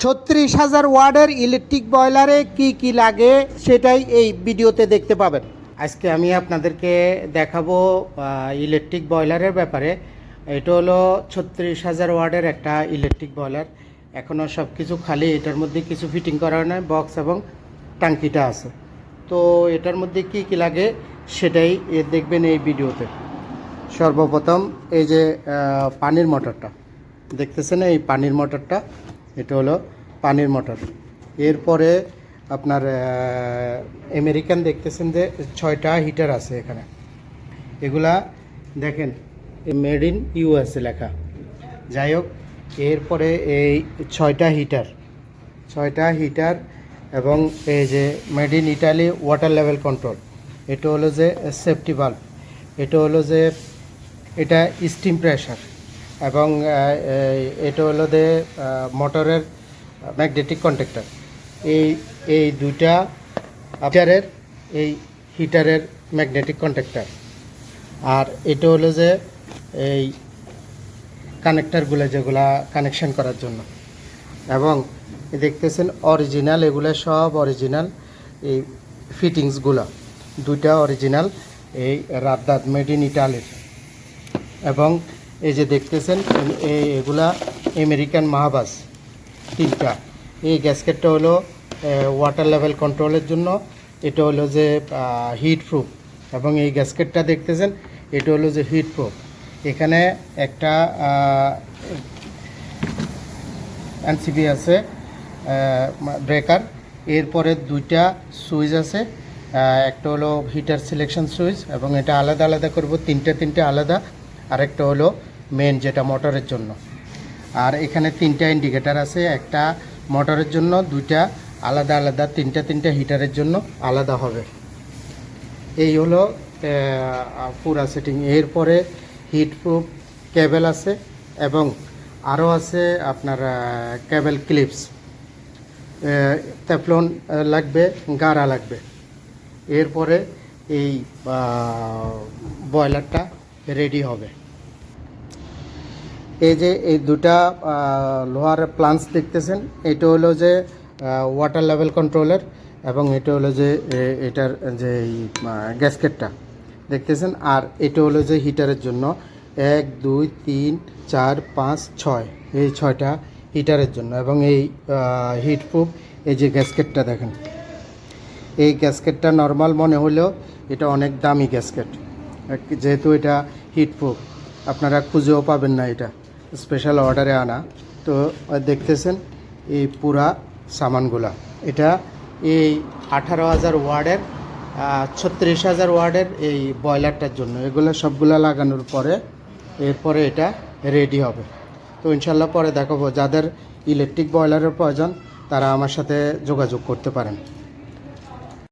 36,000 ওয়াটের ইলেকট্রিক বয়লারে কি কি লাগে সেটাই এই ভিডিওতে দেখতে পাবেন। আজকে আমি আপনাদেরকে দেখাবো ইলেকট্রিক বয়লারের ব্যাপারে। এটা হলো 36,000 ওয়াটের একটা ইলেকট্রিক বয়লার। এখনও সব কিছু খালি, এটার মধ্যে কিছু ফিটিং করা নয়, বক্স এবং টাঙ্কিটা আছে। তো এটার মধ্যে কি কি লাগে সেটাই দেখবেন এই ভিডিওতে। সর্বপ্রথম এই যে পানির মোটরটা দেখতেছেন, এই পানির মোটরটা, এটা হলো পানির মোটর। এরপরে আপনার আমেরিকান দেখতেছেন যে 6টা হিটার আছে এখানে। এগুলা দেখেন মেড ইন ইউএসএ লেখা। যাই হোক, এরপরে এই 6টা হিটার এবং এই যে made in Italy water level control. এটা হলো যে সেফটি বাল্ব, এটা হলো যে এটা স্টিম প্রেশার, এবং এটা হলো যে মোটরের ম্যাগনেটিক কন্ট্যাক্টর। এই দুইটা হিটারের হিটারের ম্যাগনেটিক কন্ট্যাক্টর। আর এটা হলো যে এই কানেক্টারগুলো যেগুলা কানেকশন করার জন্য। এবং দেখতেছেন অরিজিনাল, এগুলো সব অরিজিনাল। এই ফিটিংসগুলো দুইটা অরিজিনাল, এই রাদ্দাত মেড ইন ইটালির। এবং এই যে দেখতেছেন এগুলা আমেরিকান মাহাবাস 3টা। এই গ্যাসকেটটা হলো ওয়াটার লেভেল কন্ট্রোলের জন্য, এটা হলো যে হিট প্রুফ। এবং এই গ্যাসকেটটা দেখতেছেন, এটা হলো যে হিট প্রুফ। এখানে একটা এনসিবি আছে ব্রেকার। এরপরে দুইটা সুইচ আছে, একটা হলো হিটার সিলেকশন সুইচ, এবং এটা আলাদা আলাদা করব, তিনটে আলাদা। আরেকটা হলো মেন, যেটা মোটরের জন্য। আর এখানে 3টা ইন্ডিকেটার আছে, একটা মোটরের জন্য, 2টা আলাদা আলাদা, 3টা হিটারের জন্য আলাদা হবে। এই হলো পুরা সেটিং। এরপরে হিট প্রুফ কেবল আছে, এবং আরও আছে আপনার কেবল ক্লিপস, টেফলন লাগবে, গাড়া লাগবে। এরপরে এই বয়লারটা রেডি হবে। এই যে এই দুটা লোহার প্লান্স দেখতেছেন, এটা হলো যে ওয়াটার লেভেল কন্ট্রোলার, এবং এটা হলো যে এটার যে গ্যাসকেটটা দেখতেছেন। আর এটা হলো যে হিটারের জন্য 1 2 3 4 5 6, এই 6টা হিটারের জন্য। এবং এই হিট প্রুফ এই যে গ্যাসকেটটা দেখেন, এই গ্যাসকেটটা নর্মাল মনে হলেও এটা অনেক দামি গ্যাসকেট, যেহেতু এটা হিট প্রুফ। আপনারা খুঁজেও পাবেন না, এটা স্পেশাল অর্ডারে আনা। তো দেখতেছেন এই পুরা সামানগুলা। এটা এই 18,000 ওয়ার্ডের 36,000 ওয়ার্ডের এই বয়লারটার জন্য। এগুলো সবগুলা লাগানোর পরে এরপরে এটা রেডি হবে। তো ইনশাল্লাহ পরে দেখাবো। যাদের ইলেকট্রিক বয়লারের প্রয়োজন তারা আমার সাথে যোগাযোগ করতে পারেন।